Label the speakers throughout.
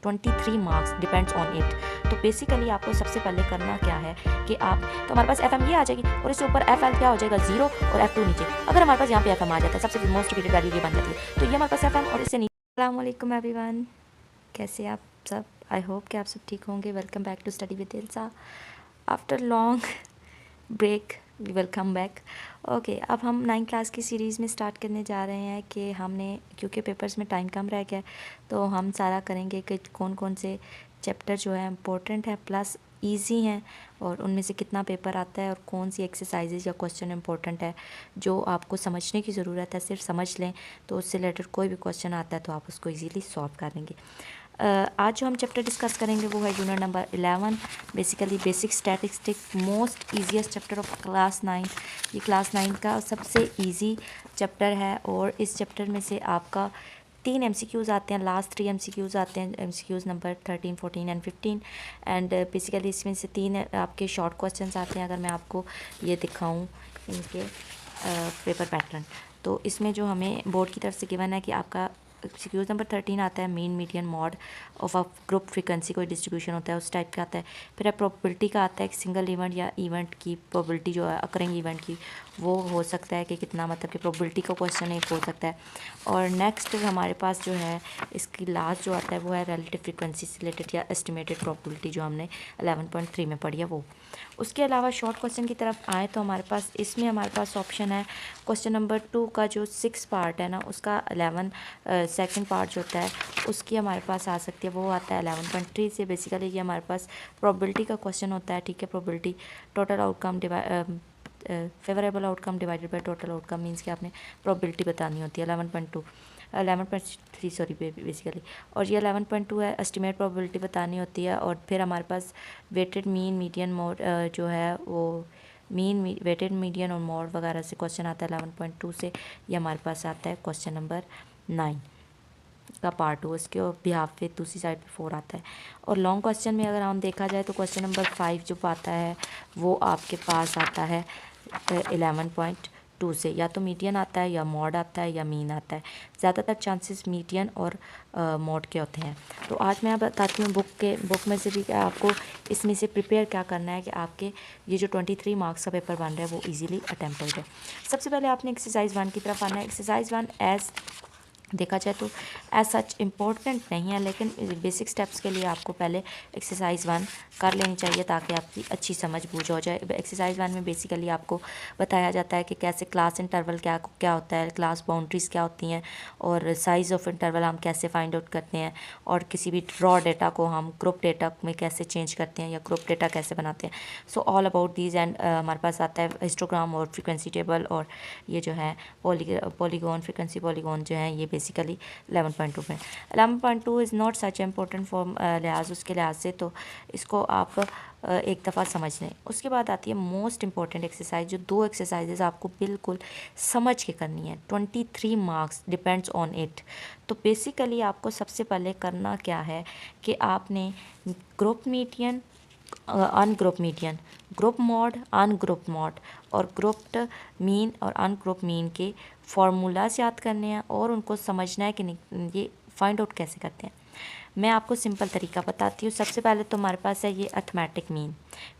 Speaker 1: 23 marks depends on it. तो basically आपको सबसे पहले करना क्या है कि आप, तो हमारे पास एफ एम ये आ जाएगी और इसके ऊपर एफ एल क्या हो जाएगा 0 और एफ टू नीचे। अगर हमारे पास यहाँ पे एफ एम आ जाता है, सबसे मोस्ट रिपीटेड वैल्यू ये बन जाती है, तो ये हमारे पास एफ एम और इससे नीचे। अस्सलाम वालेकुम एवरीवन, कैसे आप सब? आई होप कि आप सब ठीक होंगे। Welcome back to study with Ilsa. After long break we welcome back. Okay, अब हम 9 क्लास की सीरीज़ में स्टार्ट करने जा रहे हैं कि हमने, क्योंकि पेपर्स में टाइम कम रह गया है, तो हम सारा करेंगे कि कौन कौन से चैप्टर जो है इम्पोर्टेंट है प्लस इजी हैं और उनमें से कितना पेपर आता है और कौन सी एक्सरसाइजेज या क्वेश्चन इंपॉर्टेंट है जो आपको समझने की ज़रूरत है। सिर्फ समझ लें तो उससे रिलेटेड कोई भी क्वेश्चन आता है तो आप उसको इजीली सॉल्व कर लेंगे। आज जो हम चैप्टर डिस्कस करेंगे वो है unit number 11, basically basic statistic, most easiest chapter of class 9। ये क्लास 9 का सबसे इजी चैप्टर है और इस चैप्टर में से आपका 3 MCQs आते हैं, लास्ट 3 MCQs आते हैं, MCQs number 13, 14 and 15। And basically इसमें से 3 आपके शॉर्ट क्वेश्चंस आते हैं। अगर मैं आपको ये दिखाऊं इनके पेपर पैटर्न, तो इसमें जो हमें बोर्ड की तरफ से गिवन है कि आपका MCQs नंबर 13 आता है mean median mode of a group frequency, कोई डिस्ट्रीब्यूशन होता है उस टाइप का आता है। फिर प्रोबेबिलिटी का आता है कि सिंगल इवेंट या इवेंट की प्रोबेबिलिटी जो है अकरिंग इवेंट की, वो हो सकता है कि कितना, मतलब कि प्रोबेबिलिटी का क्वेश्चन एक हो सकता है। और नेक्स्ट हमारे पास जो है इसकी लास्ट जो आता है वो है रिलेटिव फ्रीक्वेंसी से रिलेटेड या एस्टिमेटेड प्रोबेबिलिटी, जो हमने 11.3 में पढ़ी है वो। उसके अलावा शॉर्ट क्वेश्चन की तरफ आए तो हमारे पास इसमें हमारे पास ऑप्शन है क्वेश्चन नंबर 2 का जो 6 पार्ट है ना, उसका 11 सेकंड पार्ट जो होता है उसकी हमारे पास आ सकती है, वो आता है 11.3 से। बेसिकली ये हमारे पास प्रोबेबिलिटी का क्वेश्चन होता है, ठीक है। Probability total outcome favourable outcome divided by total outcome, means कि आपने प्रोबेबिलिटी बतानी होती है 11.3 सॉरी बेसिकली। और ये 11.2 है, एस्टिमेट प्रोबेबिलिटी बतानी होती है। और फिर हमारे पास वेटेड मीन मीडियन मोड जो है वो मीन वेटेड मीडियन और मोड वगैरह से क्वेश्चन आता है 11.2 से। ये हमारे पास आता है क्वेश्चन नंबर 9 का पार्ट 2, उसके बिहाफ पे दूसरी साइड पे 4 आता है। और लॉन्ग क्वेश्चन में अगर हम देखा जाए तो क्वेश्चन नंबर 5 जो आता है वो आपके पास आता है 11.2 से। या तो मीडियन आता है या मॉड आता है या मीन आता है। ज़्यादातर चांसेस मीडियन और मॉड के होते हैं। तो आज मैं बताती हूँ बुक में से भी कि आपको इसमें से प्रिपेयर क्या करना है कि आपके ये जो 23 मार्क्स का पेपर बन रहा है वो इजीली अटैम्प्ट हो जाए। सबसे पहले आपने एक्सरसाइज 1 की तरफ आना है। एक्सरसाइज 1 एज देखा जाए तो एज सच इम्पोर्टेंट नहीं है, लेकिन बेसिक स्टेप्स के लिए आपको पहले एक्सरसाइज 1 कर लेनी चाहिए ताकि आपकी अच्छी समझ बूझ हो जाए। एक्सरसाइज 1 में बेसिकली आपको बताया जाता है कि कैसे क्लास इंटरवल क्या क्या होता है, क्लास बाउंड्रीज़ क्या होती हैं और साइज़ ऑफ इंटरवल हम कैसे फाइंड आउट करते हैं, और किसी भी रॉ डेटा को हम ग्रुप डेटा में कैसे चेंज करते हैं या ग्रुप डेटा कैसे बनाते हैं। So all about these. And हमारे पास आता है हिस्टोग्राम और फ्रीक्वेंसी टेबल, और ये जो है पॉलीगॉन फ्रीक्वेंसी पॉलीगॉन जो है ये बेसिकली 11.2 में। 11.2 is not such important for लिहाज उसके लिहाज से, तो इसको आप एक दफ़ा समझ लें। उसके बाद आती है मोस्ट इम्पॉर्टेंट एक्सरसाइज, जो 2 एक्सरसाइजेज आपको बिल्कुल समझ के करनी है। 23 मार्क्स डिपेंड्स ऑन इट। तो बेसिकली आपको सबसे पहले करना क्या है कि आपने group median, ungroup median, group mod, ungroup mod और ग्रुप्ड मीन और अनग्रुप मीन के फार्मूलाज याद करने हैं और उनको समझना है कि ये फाइंड आउट कैसे करते हैं। मैं आपको सिंपल तरीका बताती हूँ। सबसे पहले तो हमारे पास है ये अर्थमेटिक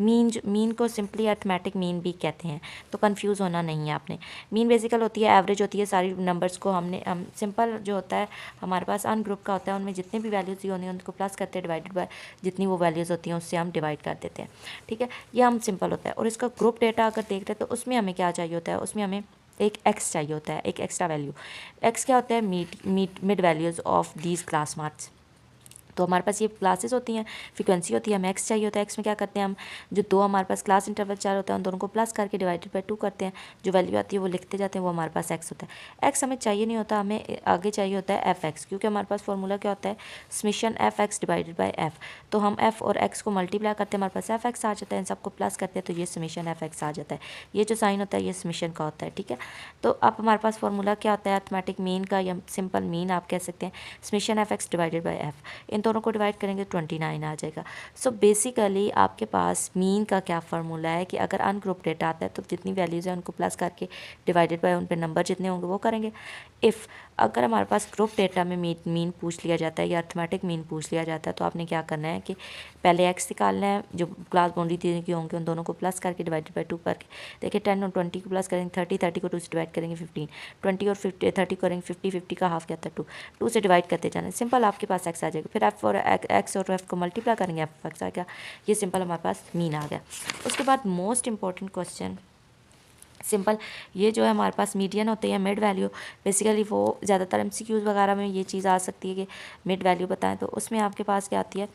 Speaker 1: मीन को सिंपली अर्थमेटिक मीन भी कहते हैं, तो कंफ्यूज होना नहीं है आपने। मीन बेसिकल होती है, एवरेज होती है सारी नंबर्स को हम सिंपल जो होता है हमारे पास अनग्रुप का होता है, उनमें जितने भी वैल्यूज़ होनी है उनको प्लस करते हैं, डिवाइडेड बाय जितनी वो वैल्यूज़ होती हैं उससे हम डिवाइड कर देते हैं, ठीक है। ये हम सिंपल होता है। और इसका ग्रुप डेटा अगर देख रहे हैं तो उसमें हमें क्या चाहिए होता है, उसमें हमें एक एक्स चाहिए होता है, एक एक्स्ट्रा वैल्यू। एक्स क्या होता है, mid values of these class marks. तो हमारे पास ये क्लासेस होती हैं, फ्रीक्वेंसी होती है, हमें एक्स चाहिए होता है। एक्स में क्या करते हैं हम, जो 2 हमारे पास क्लास इंटरवल 4 होता है उन दोनों को प्लस करके डिवाइडेड बाय 2 करते हैं, जो वैल्यू आती है वो लिखते जाते हैं, वो हमारे पास एक्स होता है। एक्स हमें चाहिए नहीं होता, हमें आगे चाहिए होता है एफ एक्स, क्योंकि हमारे पास फॉर्मूला क्या होता है, summation F X divided by F. तो हम एफ और एक्स को मल्टीप्लाई करते हैं, हमारे पास एफ एक्स आ जाता है, इन सबको प्लस करते हैं तो ये समेशन एफ एक्स आ जाता है। ये जो साइन होता है ये समेशन का होता है, ठीक है। तो अब हमारे पास फॉर्मूला क्या होता है अर्थमेटिक मीन का, या सिंपल मीन आप कह सकते हैं, summation F X divided by F. इन दोनों को डिवाइड करेंगे 29 आ जाएगा। सो बेसिकली आपके पास मीन का क्या फार्मूला है कि अगर अनग्रुप डेटा आता है तो जितनी वैल्यूज़ हैं उनको प्लस करके डिवाइडेड बाय उन पे नंबर जितने होंगे वो करेंगे। इफ़ अगर हमारे पास ग्रुप डेटा में मीन पूछ लिया जाता है या अर्थमेटिक मीन पूछ लिया जाता है तो आपने क्या करना है कि पहले एक्स निकालना है, जो क्लास बाउंड्री तीन की होंगे उन दोनों को प्लस करके डिवाइडेड बाय 2 करके। देखिए 10 और 20 को प्लस करेंगे 30 को 2 से डिवाइड करेंगे 15, 20 और 30 करेंगे 50 का हाफ क्या था 2 से डिवाइड करते जाना। सिंपल आपके पास एक्स आ जाएगा। फिर एक्स और एफ को मल्टीप्लाई करेंगे एफ एक्स आ गया। ये सिंपल हमारे पास मीन आ गया। उसके बाद मोस्ट इंपॉर्टेंट क्वेश्चन सिंपल, ये जो है हमारे पास मीडियन होते हैं मिड वैल्यू, बेसिकली वो ज़्यादातर एमसीक्यूज़ वगैरह में ये चीज़ आ सकती है कि मिड वैल्यू बताएं, तो उसमें आपके पास क्या आती है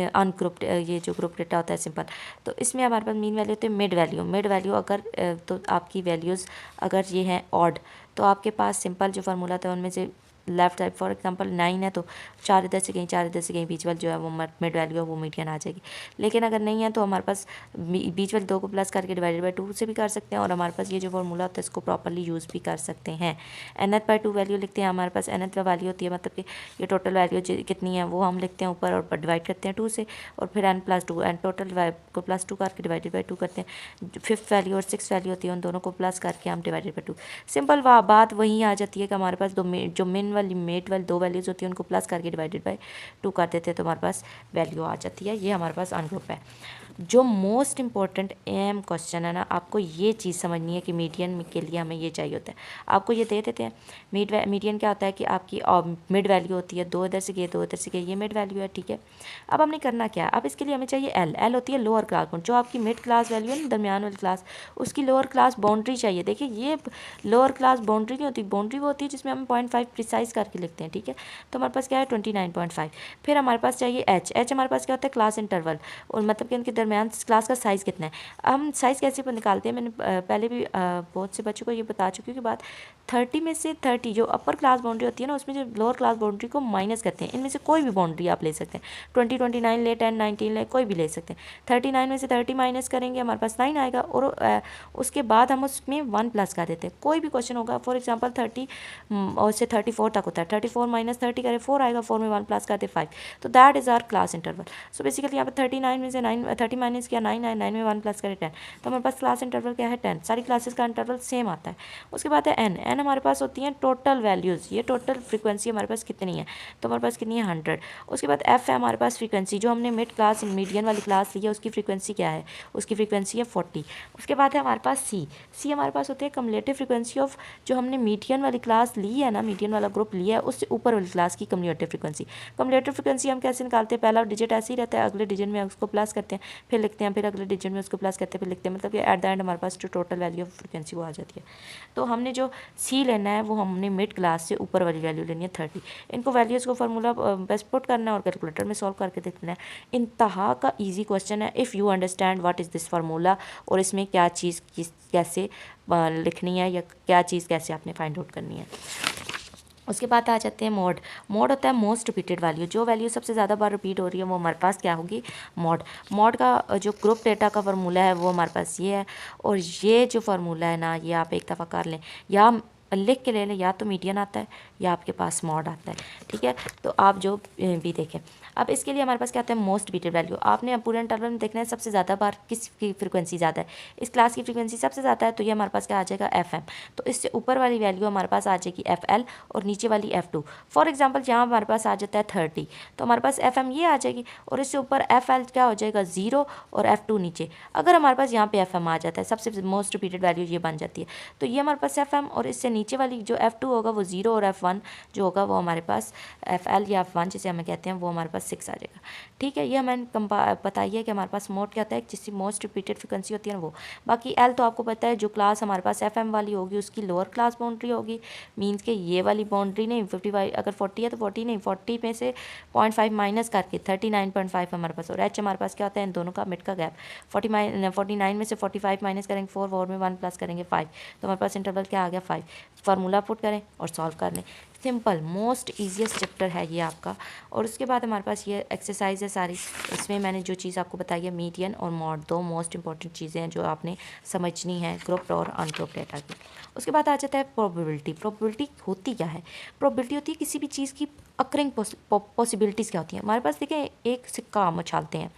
Speaker 1: अनग्रुप्ड, ये जो ग्रुप डेटा होता है सिंपल, तो इसमें हमारे पास मीन वैल्यू होती है मिड वैल्यू अगर तो आपकी वैल्यूज़ अगर ये हैं ऑड तो आपके पास सिंपल जो फार्मूला था उनमें से लेफ्ट साइड फॉर एग्जांपल 9 है तो 4 इधर से कहीं 4 इधर से कहीं बीच वाली जो है वो मिड वैल्यू है वो मीडियन आ जाएगी। लेकिन अगर नहीं है तो हमारे पास बीच वाली 2 को प्लस करके डिवाइडेड बाय 2 से भी कर सकते हैं और हमारे पास ये जो फार्मूला होता है इसको प्रॉपर्ली यूज़ भी कर सकते हैं। nth बाय 2 वैल्यू लिखते हैं, हमारे पास nth वैल्यू होती है मतलब कि ये टोटल वैल्यू कितनी है वो हम लिखते हैं ऊपर और डिवाइड करते हैं 2 से, और फिर n+2 एन टोटल को +2 करके डिवाइडेड बाय 2 करते हैं। 5th वैल्यू और 6th वैल्यू होती है उन दोनों को प्लस करके हम डिवाइडेड बाय 2। सिंपल बात वही आ जाती है कि हमारे पास जो मिन वाली मेट वाली 2 वैल्यूज़ होती है उनको प्लस करके डिवाइडेड बाय 2 कर देते हैं तो हमारे पास वैल्यू आ जाती है। ये हमारे पास अनग्रुप है। जो मोस्ट इंपॉर्टेंट एम क्वेश्चन है ना, आपको ये चीज़ समझनी है कि मीडियन के लिए हमें ये चाहिए होता है। आपको ये दे देते हैं मीडियन क्या होता है कि आपकी मिड वैल्यू होती है 2 इधर से गए 2 इधर से गए, ये मिड वैल्यू है, ठीक है। अब हमने करना क्या है, अब इसके लिए हमें चाहिए एल होती है लोअर क्लास बाउंड, जो आपकी मिड क्लास वैल्यू है ना दरमियान वाली क्लास, उसकी लोअर क्लास बाउंड्री चाहिए। देखिए ये लोअर क्लास बाउंड्री नहीं होती, बाउंड्री वो होती है जिसमें हम 0.5 प्रिसाइज करके लिखते हैं, ठीक है। तो हमारे पास क्या है 29.5। फिर हमारे पास चाहिए एच हमारे पास क्या होता है क्लास इंटरवल, और मतलब कि उनके दरमियान क्लास का साइज़ कितना है। हम साइज़ कैसे निकालते हैं, मैंने पहले भी बहुत से बच्चों को ये बता चुकी हूँ कि बात 30 में से 30 जो अपर क्लास बाउंड्री होती है ना उसमें जो लोअर क्लास बाउंड्री को माइनस करते हैं। इनमें से कोई भी बाउंड्री आप ले सकते हैं, 20, 29 ले, 10, 19 ले, कोई भी ले सकते हैं। 39 में से 30 माइनस करेंगे हमारे पास 9 आएगा, और उसके बाद हम उसमें 1 प्लस कर देते हैं। कोई भी क्वेश्चन होगा फॉर एग्जाम्पल 30 और से 34 तक होता है, 34 माइनस 30 करें 4 आएगा, 4 में 1 प्लस करते 5, तो that is our class interval. So basically यहाँ पर 39 में से 30 माइनस किया 9 आए, 9 में 1 प्लस करें 10, तो हमारे पास क्लास इंटरवल क्या है 10। सारी क्लासेस का इंटरवल सेम आता है। उसके बाद है एन हमारे पास होती है टोटल वैल्यूज़, ये टोटल फ्रीक्वेंसी हमारे पास कितनी है, तो हमारे पास कितनी है 100। उसके बाद एफ है हमारे पास फ्रीक्वेंसी, जो हमने मिड क्लास मीडियन वाली क्लास ली है उसकी फ्रीक्वेंसी क्या है, उसकी फ्रीक्वेंसी है 40। उसके बाद है हमारे पास सी हमारे पास होती है कम्युलेटिव फ्रीक्वेंसी ऑफ, जो हमने मीडियन वाली क्लास ली है ना, मीडियन वाला ग्रुप लिया है उससे ऊपर वाली क्लास की कम्युलेटिव फ्रीक्वेंसी। कम्युलेटिव फ्रीक्वेंसी हम कैसे निकालते हैं, पहला डिजिट ऐसे ही रहता है, अगले डिजिट में उसको प्लस करते हैं, फिर लिखते हैं, फिर अगले डिजिट में उसको प्लस करते हैं, फिर लिखते हैं, मतलब कि एट द एंड हमारे पास जो टोटल वैल्यू ऑफ फ्रीक्वेंसी वो आ जाती है। तो हमने जो सी लेना है वो हमने मिड क्लास से ऊपर वाली वैल्यू लेनी है 30। इनको वैल्यूज़ को फार्मूला बस पुट करना है और कैलकुलेटर में सॉल्व करके देखना है। इंतहा का इजी क्वेश्चन है if you understand what is this formula, और इसमें क्या चीज़ कैसे लिखनी है या क्या चीज़ कैसे आपने फाइंड आउट करनी है। उसके बाद आ जाते हैं मोड होता है मोस्ट रिपीटेड वैल्यू, जो वैल्यू सबसे ज़्यादा बार रिपीट हो रही है वो हमारे पास क्या होगी मोड का जो ग्रुप डेटा का फार्मूला है वो हमारे पास ये है। और ये जो फार्मूला है ना, ये आप एक दफ़ा कर लें या लिख के ले लें, या तो मीडियन आता है या आपके पास मॉड आता है, ठीक है। तो आप जो भी देखें, अब इसके लिए हमारे पास क्या आता है मोस्ट रिपीटेड वैल्यू। आपने पूरे इंटरवल में देखना है सबसे ज़्यादा बार किसकी फ्रीक्वेंसी ज़्यादा है, इस क्लास की फ्रीक्वेंसी सबसे ज़्यादा है तो ये हमारे पास क्या आ जाएगा FM। तो इससे ऊपर वाली वैल्यू हमारे पास आ जाएगी FL और नीचे वाली F2। फॉर एग्जाम्पल यहाँ हमारे पास आ जाता है 30, तो हमारे पास FM ये आ जाएगी, और इससे ऊपर FL क्या हो जाएगा 0 और F2 नीचे। अगर हमारे पास यहाँ पे FM आ जाता है, सबसे मोस्ट रिपीटेड वैल्यू ये बन जाती है, तो ये हमारे पास FM, और इससे नीचे वाली जो F2 होगा वो 0 और F1 जो होगा वो हमारे पास FL या F1 जिसे हमें कहते हैं वो हमारे पास 6 आ जाएगा, ठीक है। ये हमें बताइए कि हमारे पास मोड क्या होता है, जिसकी मोस्ट रिपीटेड फ्रिक्वेंसी होती है ना वो। बाकी एल तो आपको पता है, जो क्लास हमारे पास FM वाली होगी उसकी लोअर क्लास बाउंड्री होगी, मीन्स के ये वाली बाउंड्री नहीं 55, अगर 40 है तो 40 नहीं, 40 में से 0.5 माइनस करके 39.5 हमारे पास। और एच हमारे पास क्या होता है इन दोनों का मिड का गैप, 49 में से 45 माइनस करेंगे 4 में 1 प्लस करेंगे 5, तो हमारे पास इंटरवल क्या आ गया 5। फार्मूला पुट करें और सॉल्व कर लें, सिंपल मोस्ट ईजीएस्ट चैप्टर है ये आपका। और उसके बाद हमारे पास ये एक्सरसाइज है सारी। इसमें मैंने जो चीज़ आपको बताई है मीडियन और मॉड, दो मोस्ट इंपॉर्टेंट चीज़ें हैं जो आपने समझनी है ग्रुप और अनग्रुप डेटा की। उसके बाद आ जाता है प्रोबेबिलिटी। प्रोबेबिलिटी होती क्या है? प्रोबेबिलिटी होती है किसी भी चीज़ की अकरिंग पॉसिबिलिटीज़ क्या होती हैं। हमारे पास देखें एक सिक्का हम उछालते हैं,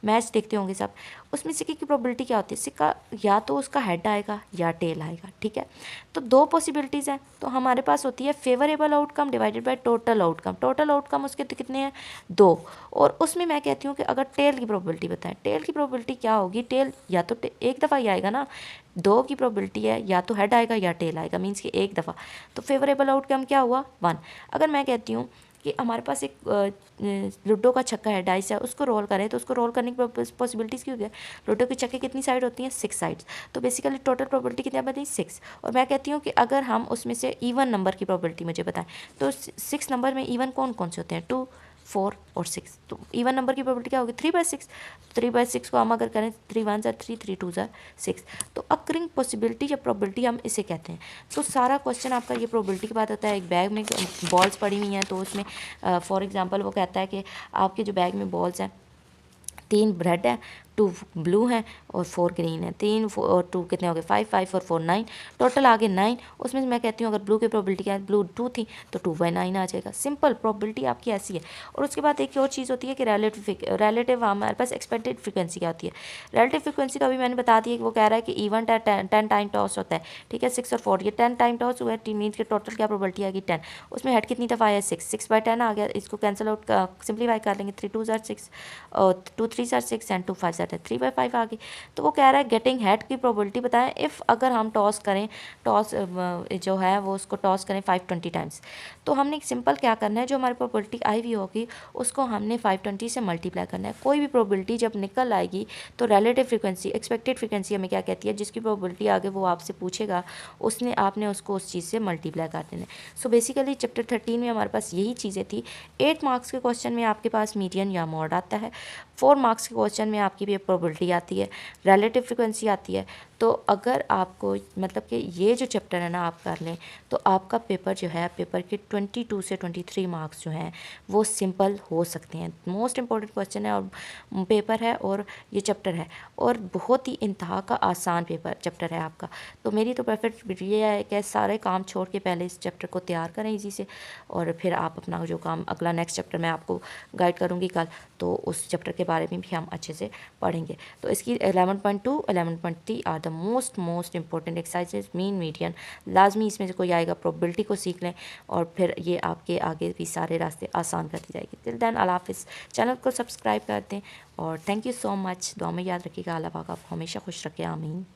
Speaker 1: मैच देखते होंगे सब, उसमें सिक्के की प्रोबेबिलिटी क्या होती है? सिक्का या तो उसका हेड आएगा या टेल आएगा, ठीक है। तो दो पॉसिबिलिटीज़ हैं, तो हमारे पास होती है favourable outcome divided by total outcome. Total outcome उसके तो कितने हैं? 2। और उसमें मैं कहती हूँ कि अगर टेल की प्रोबेबिलिटी बताएं, टेल की प्रोबेबिलिटी क्या होगी? टेल या तो एक दफ़ा ही आएगा ना, 2 की प्रोबेबिलिटी है या तो हेड आएगा या टेल आएगा, मीन्स कि एक दफ़ा। तो फेवरेबल आउटकम क्या हुआ? 1। अगर मैं कहती हूँ कि हमारे पास एक लूडो का छक्का है, डाइस है, उसको रोल करें, तो उसको रोल करने की पॉसिबिलिटीज़ क्यों है? लूडो के छक्के कितनी साइड होती हैं? 6 साइड्स। तो बेसिकली टोटल प्रोबेबिलिटी कितनी बताई? 6। और मैं कहती हूँ कि अगर हम उसमें से इवन नंबर की प्रोबेबिलिटी मुझे बताएं, तो 6 नंबर में इवन कौन कौन से होते हैं? 2, 4 और 6। तो इवन नंबर की प्रोबेबिलिटी क्या होगी? 3/6। 3/6 को हम अगर करें 3 1 3 3 2 6। तो अकरिंग पॉसिबिलिटी या प्रोबेबिलिटी हम इसे कहते हैं। तो सारा क्वेश्चन आपका ये प्रोबेबिलिटी के बाद होता है। एक बैग में बॉल्स पड़ी हुई हैं, तो उसमें फॉर एग्जांपल वो कहता है कि आपके जो बैग में बॉल्स हैं, 3 रेड है, 2 ब्लू हैं और 4 ग्रीन है। 3 और 2 कितने हो गए? 5, 5 और 4 9, टोटल आ गए 9। उसमें मैं कहती हूँ अगर ब्लू की प्रोबेबिलिटी क्या है? ब्लू 2 थी तो 2/9 आ जाएगा। सिंपल प्रोबेबिलिटी आपकी ऐसी है। और उसके बाद एक और चीज़ होती है कि रिलेटिव हमारे पास एक्सपेक्टेड फ्रीक्वेंसी क्या होती है? रिलेटिव फ्रीक्वेंसी का भी मैंने बता दिया कि वो कह रहा है कि इवन 10 टाइम टॉस होता है, ठीक है। 6 और 4, ये 10 टाइम टॉस हुआ है, टीम मीन्स के टोटल क्या प्रोबेबिलिटी आएगी? 10। उसमें हेड कितनी दफ़ा आया? 6। 6/10 आ गया। इसको कैंसिल आउट सिंप्लीफाई कर लेंगे। 3 2 6 और 2 3 6 एंड 2 5 3/5 आ गई। तो वो कह रहा है गेटिंग हेड की प्रोबेबिलिटी बताएं इफ़ अगर हम टॉस करें, टॉस जो है वो उसको टॉस करें 520 टाइम्स। तो हमने सिंपल क्या करना है, जो हमारी प्रोबेबिलिटी आई हुई होगी उसको हमने 520 से मल्टीप्लाई करना है। कोई भी प्रोबेबिलिटी जब निकल आएगी तो रिलेटिव फ्रीक्वेंसी, एक्सपेक्टेड फ्रीक्वेंसी हमें क्या कहती है? जिसकी प्रोबेबिलिटी आगे वो आपसे पूछेगा, उसने आपने उसको उस चीज़ से मल्टीप्लाई कर देना है। सो बेसिकली चैप्टर 13 में हमारे पास यही चीज़ें थी। 8 मार्क्स के क्वेश्चन में आपके पास मीडियन या मॉड आता है। 4 मार्क्स के क्वेश्चन में आपकी भी प्रोबेबिलिटी आती है, रिलेटिव फ्रीक्वेंसी आती है। तो अगर आपको मतलब कि ये जो चैप्टर है ना आप कर लें, तो आपका पेपर जो है, पेपर के 22 से 23 मार्क्स जो हैं वो सिंपल हो सकते हैं। मोस्ट इंपॉर्टेंट क्वेश्चन है और पेपर है और ये चैप्टर है, और बहुत ही इंतहा का आसान पेपर चैप्टर है आपका। तो मेरी तो परफेक्ट ये है कि सारे काम छोड़ के पहले इस चैप्टर को तैयार करें इजी से, और फिर आप अपना जो काम अगला नेक्स्ट चैप्टर मैं आपको गाइड करूँगी कल, तो उस चैप्टर के बारे में भी हम अच्छे से पढ़ेंगे। तो इसकी 11.2 11.3 are the most important exercises, mean median लाजमी इसमें से कोई आएगा, प्रोबेबिलिटी को सीख लें और फिर ये आपके आगे भी सारे रास्ते आसान कर दी जाएगी। टिल देन अल्लाह हाफिज़। चैनल को सब्सक्राइब कर दें और थैंक यू सो मच। दुआ में याद रखिएगा। अल्लाह पाक आपको हमेशा खुश रखे। आमीन।